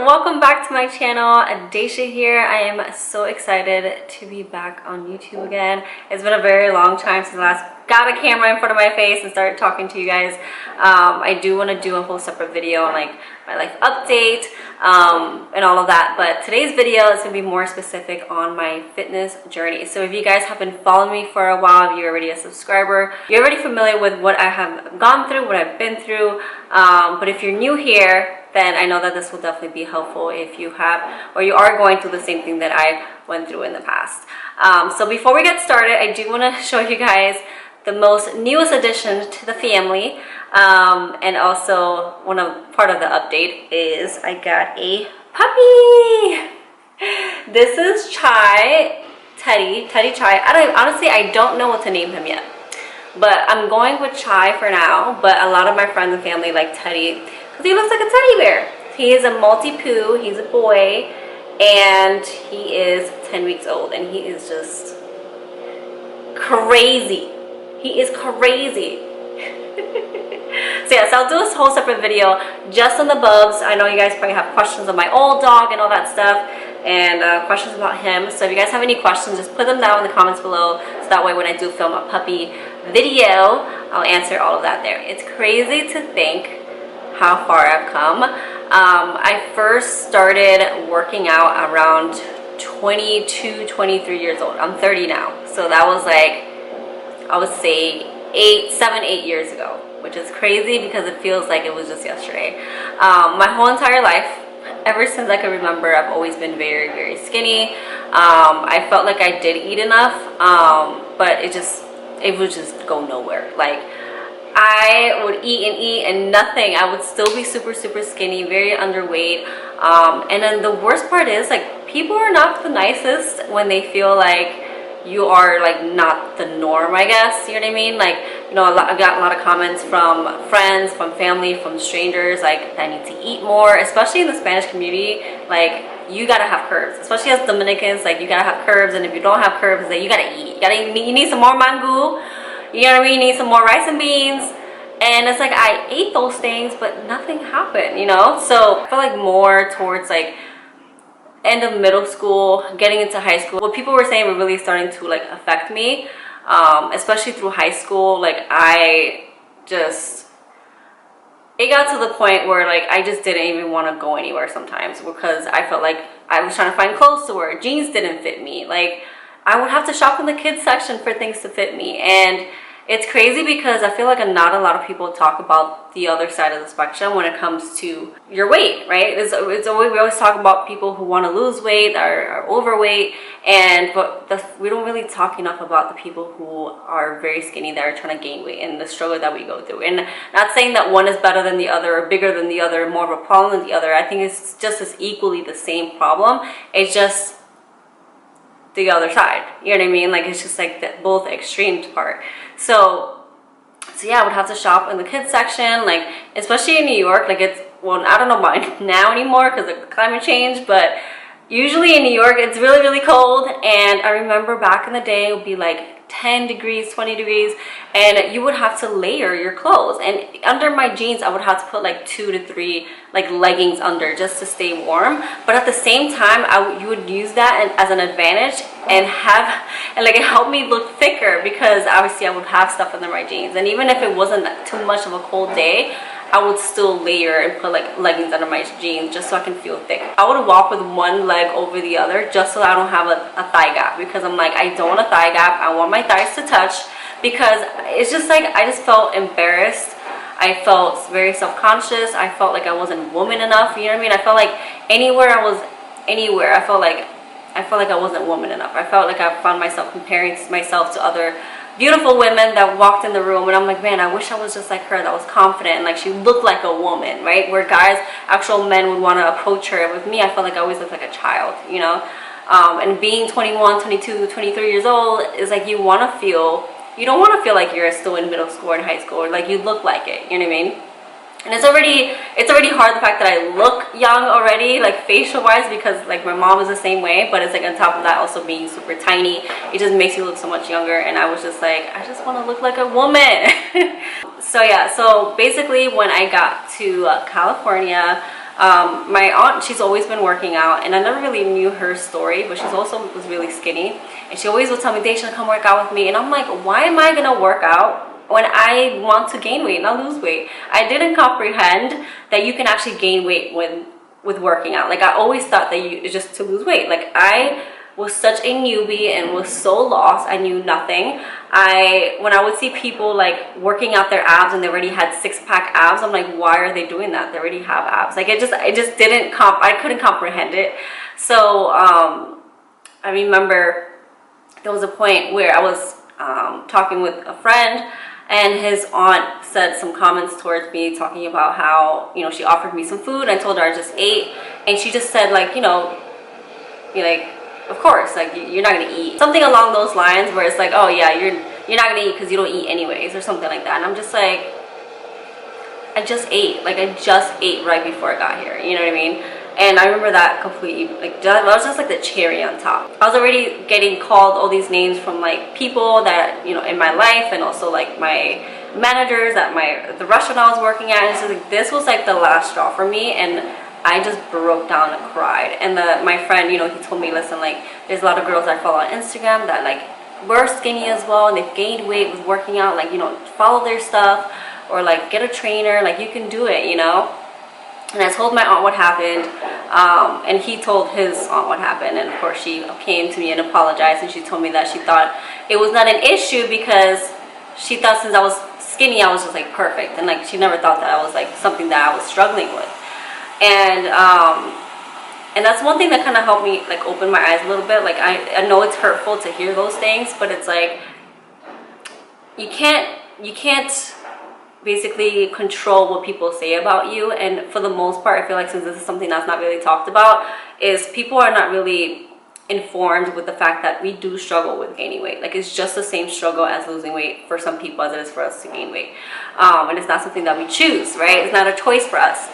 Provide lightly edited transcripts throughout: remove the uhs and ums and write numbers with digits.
welcome back to my channel. Daysha here. I am so excited to be back on YouTube again. It's been a very long time since I last got a camera in front of my face and started talking to you guys. I do want to do a whole separate video on like my life update and all of that, but today's video is going to be more specific on my fitness journey. So if you guys have been following me for a while, if you're already a subscriber, you're already familiar with what I have gone through, what I've been through, but if you're new here, then I know that this will definitely be helpful if you have or you are going through the same thing that I went through in the past. So before we get started, I do want to show you guys the most newest addition to the family, and also part of the update is I got a puppy. This is Teddy Chai. Honestly, I don't know what to name him yet, but I'm going with Chai for now. But a lot of my friends and family like Teddy because he looks like a teddy bear. He is a multi-poo. He's a boy, and he is 10 weeks old, and he is just crazy. He is crazy. So yes, I'll do this whole separate video just on the Bubs. I know you guys probably have questions on my old dog and all that stuff, and questions about him. So if you guys have any questions, just put them down in the comments below, so that way when I do film a puppy video, I'll answer all of that there. It's crazy to think how far I've come. I first started working out around 22, 23 years old. I'm 30 now, so that was like, I would say 7, 8 years ago, which is crazy because it feels like it was just yesterday. My whole entire life, ever since I can remember, I've always been very, very skinny. I felt like I did eat enough, but it would just go nowhere. Like, I would eat and nothing. I would still be super, super skinny, very underweight. And then the worst part is, like, people are not the nicest when they feel like you are like not the norm, I guess. You know what I mean? Like, you know, I got a lot of comments from friends, from family, from strangers, like, I need to eat more, especially in the Spanish community. Like, you gotta have curves, especially as Dominicans. Like, you gotta have curves, and if you don't have curves, then you gotta eat. You need some more mango. You know what I mean? You need some more rice and beans. And it's like, I ate those things, but nothing happened, you know? So I feel like more towards like end of middle school, getting into high school, what people were saying were really starting to like affect me, especially through high school. Like, it got to the point where like I just didn't even want to go anywhere sometimes, because I felt like I was trying to find clothes to wear. Jeans didn't fit me. Like, I would have to shop in the kids section for things to fit me. And it's crazy because I feel like not a lot of people talk about the other side of the spectrum when it comes to your weight, right? We always talk about people who want to lose weight, are overweight, but we don't really talk enough about the people who are very skinny that are trying to gain weight and the struggle that we go through. And not saying that one is better than the other or bigger than the other, more of a problem than the other. I think it's just as equally the same problem. It's just the other side, you know what I mean? Like, it's just like both extremes part. So yeah, I would have to shop in the kids section, like, especially in New York. Like, well, I don't know about now anymore because of climate change, but usually in New York it's really, really cold. And I remember back in the day, it would be like 10 degrees, 20 degrees, and you would have to layer your clothes. And under my jeans, I would have to put like 2 to 3 like leggings under just to stay warm. But at the same time, you would use that as an advantage and like, it helped me look thicker, because obviously I would have stuff under my jeans. And even if it wasn't too much of a cold day, I would still layer and put like leggings under my jeans just so I can feel thick. I would walk with one leg over the other just so I don't have a thigh gap, because I'm like, I don't want a thigh gap. I want my thighs to touch, because it's just like, I just felt embarrassed. I felt very self-conscious. I felt like I wasn't woman enough. You know what I mean? I felt like anywhere I was, I felt like I wasn't woman enough. I felt like I found myself comparing myself to other beautiful women that walked in the room, and I'm like, man, I wish I was just like her, that was confident, and like she looked like a woman, right? Where guys, actual men would want to approach her. With me, I felt like I always looked like a child, you know? And being 21, 22, 23 years old is like, you don't want to feel like you're still in middle school or in high school, or like you look like it, you know what I mean? And it's already hard, the fact that I look young already, like facial wise, because like my mom is the same way. But it's like, on top of that, also being super tiny, it just makes you look so much younger. And I was just like, I just want to look like a woman. So yeah, so basically when I got to California, My aunt, she's always been working out, and I never really knew her story, but she's also was really skinny, and she always would tell me, Daysha, come work out with me. And I'm like, why am I gonna work out when I want to gain weight, not lose weight? I didn't comprehend that you can actually gain weight with working out. Like, I always thought that it's just to lose weight. Like, I was such a newbie and was so lost. I knew nothing. When I would see people like working out their abs and they already had 6-pack abs, I'm like, why are they doing that? They already have abs. Like, I just didn't I couldn't comprehend it. So I remember there was a point where I was talking with a friend, and his aunt said some comments towards me, talking about how, you know, she offered me some food. I told her I just ate, and she just said, like, you know, like, of course, like, you're not gonna eat. Something along those lines, where it's like, oh yeah, you're not gonna eat because you don't eat anyways, or something like that. And I'm just like, I just ate. Like, I just ate right before I got here, you know what I mean? And I remember that completely, like, that was just like the cherry on top. I was already getting called all these names from like people that, you know, in my life, and also like my managers at the restaurant I was working at. And so like, this was like the last straw for me, and I just broke down and cried. And my friend, you know, he told me, listen, like, there's a lot of girls I follow on Instagram that like were skinny as well, and they've gained weight with working out. Like, you know, follow their stuff, or like get a trainer. Like, you can do it, you know. And I told my aunt what happened, and he told his aunt what happened. And of course, she came to me and apologized, and she told me that she thought it was not an issue because she thought since I was skinny, I was just like perfect, and like she never thought that I was like something that I was struggling with. And that's one thing that kind of helped me like open my eyes a little bit. Like, I know it's hurtful to hear those things, but it's like you can't basically control what people say about you. And for the most part, I feel like, since this is something that's not really talked about, is people are not really informed with the fact that we do struggle with gaining weight. Like, it's just the same struggle as losing weight for some people as it is for us to gain weight, and it's not something that we choose, right? It's not a choice for us.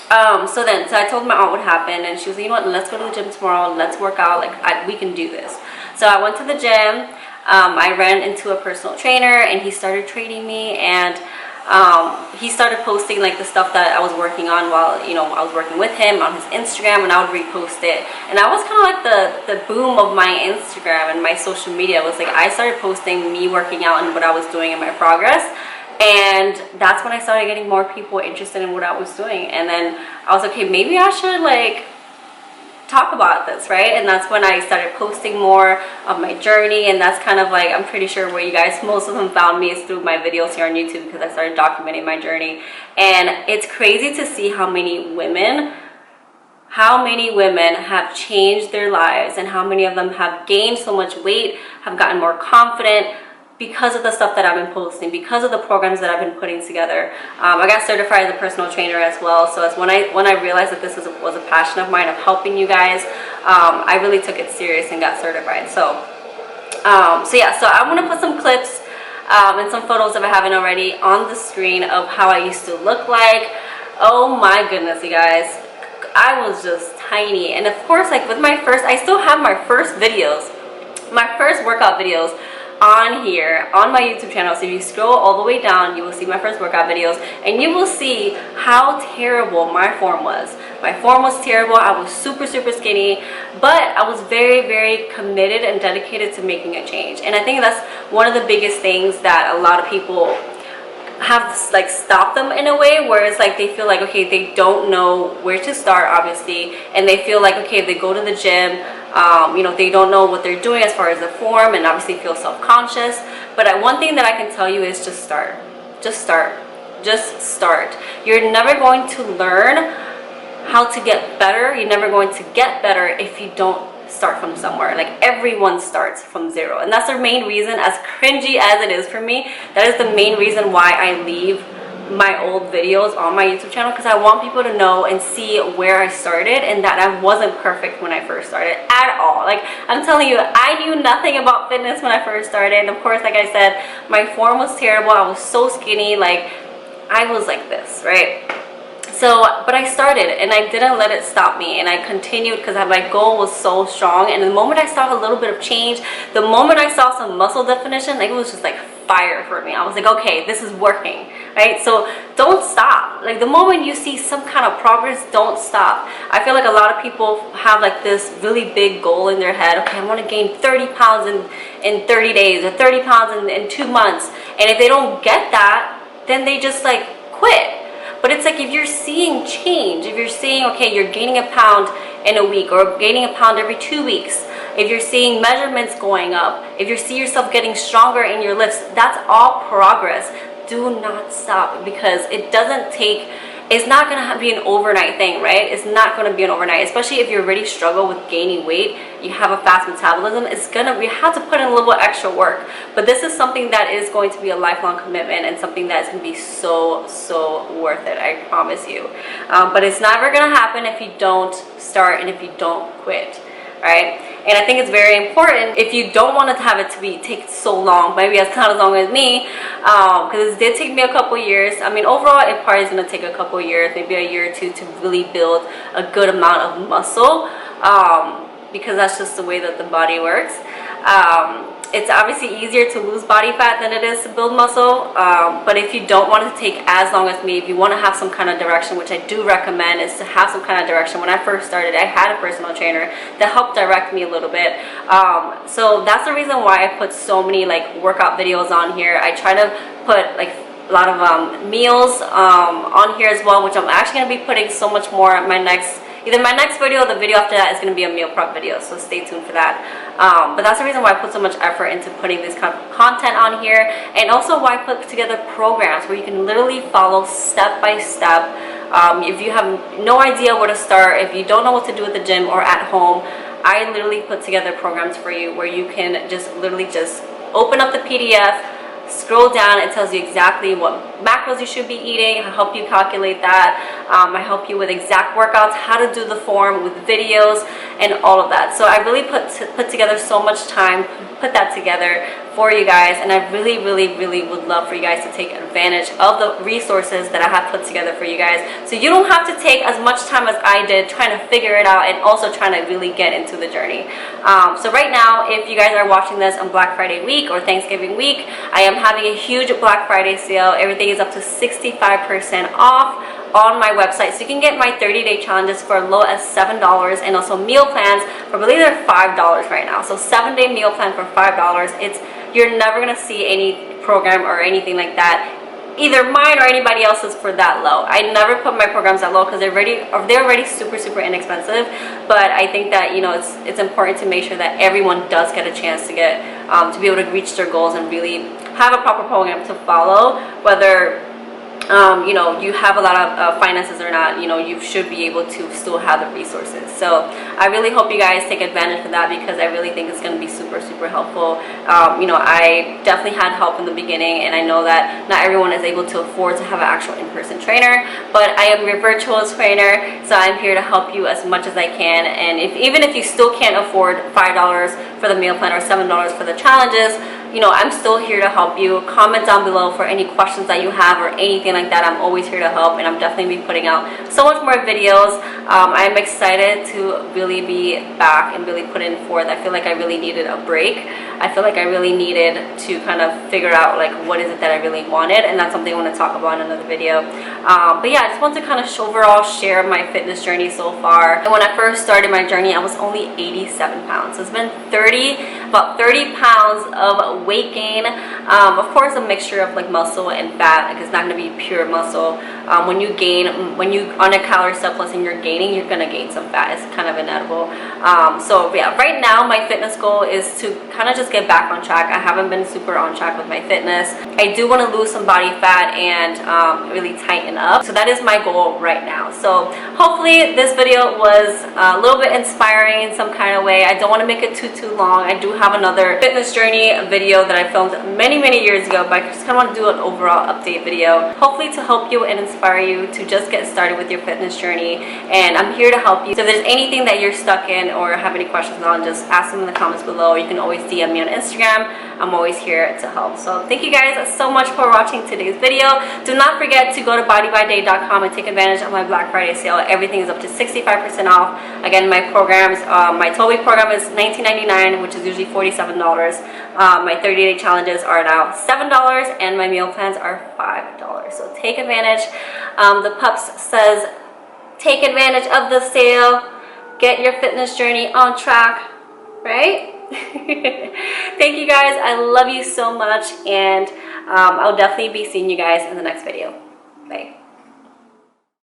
So I told my aunt what happened, and she was like, you know what, let's go to the gym tomorrow, let's work out, like, we can do this. So I went to the gym. I ran into a personal trainer, and he started training me, and he started posting like the stuff that I was working on while, you know, I was working with him on his Instagram, and I would repost it. And I was kind of like the boom of my Instagram and my social media. It was like, I started posting me working out and what I was doing in my progress. And that's when I started getting more people interested in what I was doing. And then I was like, okay, maybe I should like talk about this, right? And that's when I started posting more of my journey. And that's kind of like, I'm pretty sure where you guys, most of them found me is through my videos here on YouTube, because I started documenting my journey. And it's crazy to see how many women have changed their lives, and how many of them have gained so much weight, have gotten more confident, because of the stuff that I've been posting, because of the programs that I've been putting together. I got certified as a personal trainer as well. So that's when I realized that this was a passion of mine, of helping you guys. I really took it serious and got certified. So yeah, so I'm gonna put some clips and some photos, if I haven't already, on the screen of how I used to look like. Oh my goodness, you guys, I was just tiny. And of course, like with my first, I still have my first videos, my first workout videos on here on my YouTube channel. So if you scroll all the way down, you will see my first workout videos, and you will see how terrible my form was. My form was terrible. I was super skinny, but I was very committed and dedicated to making a change. And I think that's one of the biggest things that a lot of people have like stopped them in a way, where it's like they feel like, okay, they don't know where to start, obviously, and they feel like, okay, if they go to the gym, you know, they don't know what they're doing as far as the form, and obviously feel self-conscious. But one thing that I can tell you is just start. You're never going to learn how to get better. You're never going to get better if you don't start from somewhere. Like, everyone starts from zero, and that's the main reason, as cringy as it is for me, that is the main reason why I leave my old videos on my YouTube channel, because I want people to know and see where I started, and that I wasn't perfect when I first started at all. Like, I'm telling you, I knew nothing about fitness when I first started. And of course, like I said, my form was terrible. I was so skinny, like I was like this, right? So, but I started, and I didn't let it stop me, and I continued, because my goal was so strong. And the moment I saw a little bit of change, the moment I saw some muscle definition, like, it was just like fire for me. I was like, okay, this is working. right? So don't stop. Like the moment you see some kind of progress, don't stop. I feel like a lot of people have like this really big goal in their head. Okay, I want to gain 30 pounds in 30 days or 30 pounds in 2 months. And if they don't get that, then they just like quit. But it's like if you're seeing change, if you're seeing, okay, you're gaining a pound in a week or gaining a pound every 2 weeks, if you're seeing measurements going up, if you see yourself getting stronger in your lifts, that's all progress. Do not stop, because it doesn't take, it's not going to be an overnight thing, right? It's not going to be an overnight, especially if you already struggle with gaining weight, you have a fast metabolism, we have to put in a little extra work. But this is something that is going to be a lifelong commitment and something that is going to be so worth it, I promise you. But it's never going to happen if you don't start and if you don't quit, right? And I think it's very important, if you don't want to have it to take so long, maybe as not as long as me, because it did take me a couple years. I mean, overall, it probably is going to take a couple years, maybe a year or two, to really build a good amount of muscle, because that's just the way that the body works. It's obviously easier to lose body fat than it is to build muscle, but if you don't want it to take as long as me, if you want to have some kind of direction, which I do recommend, is to have some kind of direction. When I first started, I had a personal trainer that helped direct me a little bit, so that's the reason why I put so many like workout videos on here. I try to put like a lot of meals on here as well, which I'm actually going to be putting so much more at my next, either my next video or the video after that is going to be a meal prep video, so stay tuned for that. But that's the reason why I put so much effort into putting this kind of content on here, and also why I put together programs where you can literally follow step by step. If you have no idea where to start, if you don't know what to do at the gym or at home, I literally put together programs for you where you can just literally just open up the PDF, scroll down, it tells you exactly what macros you should be eating. I help you calculate that. I help you with exact workouts, how to do the form with videos and all of that. So I really put together so much time, put that together for you guys, and I really would love for you guys to take advantage of the resources that I have put together for you guys, so you don't have to take as much time as I did trying to figure it out and also trying to really get into the journey. So right now, if you guys are watching this on Black Friday week or Thanksgiving week, I am having a huge Black Friday sale. Everything is up to 65% off on my website, so you can get my 30-day challenges for as low as $7, and also meal plans for, I believe they're $5 right now. So 7-day meal plan for $5. You're never gonna see any program or anything like that, either mine or anybody else's, for that low. I never put my programs that low because they're already super inexpensive. But I think that, you know, it's important to make sure that everyone does get a chance to get to be able to reach their goals and really have a proper program to follow, whether you know, you have a lot of finances or not. You know, you should be able to still have the resources. So I really hope you guys take advantage of that, because I really think it's going to be super helpful. You know, I definitely had help in the beginning, and I know that not everyone is able to afford to have an actual in-person trainer, but I am your virtual trainer, so I'm here to help you as much as I can. And even if you still can't afford $5 for the meal plan or $7 for the challenges, you know, I'm still here to help you. Comment down below for any questions that you have or anything like that. I'm always here to help, and I'm definitely be putting out so much more videos. I'm excited to really be back and really put in forth. I feel like I really needed a break. I feel like I really needed to kind of figure out like what is it that I really wanted, and that's something I want to talk about in another video. But yeah, I just want to kind of overall share my fitness journey so far. And when I first started my journey, I was only 87 pounds. So it's been about 30 pounds of weight gain. Of course, a mixture of like muscle and fat. Like, it's not going to be pure muscle. When you on a calorie surplus and you're gaining, you're going to gain some fat. It's kind of inevitable. So yeah, right now my fitness goal is to kind of just get back on track. I haven't been super on track with my fitness. I do want to lose some body fat and really tighten up. So that is my goal right now. So hopefully this video was a little bit inspiring in some kind of way. I don't want to make it too long. I do have another fitness journey video that I filmed many years ago, but I just kind of want to do an overall update video, hopefully to help you and inspire you to just get started with your fitness journey. And I'm here to help you. So if there's anything that you're stuck in or have any questions on, just ask them in the comments below. You can always DM me on Instagram. I'm always here to help. So thank you guys so much for watching today's video. Do not forget to go to bodibiday.com and take advantage of my Black Friday sale. Everything is up to 65% off. Again, my programs, my 12-week program is $19.99, which is usually $47. My 30-day challenges are now $7, and my meal plans are $5. So take advantage. The Pups says, take advantage of the sale. Get your fitness journey on track, right? Thank you guys. I love you so much, and I'll definitely be seeing you guys in the next video. Bye.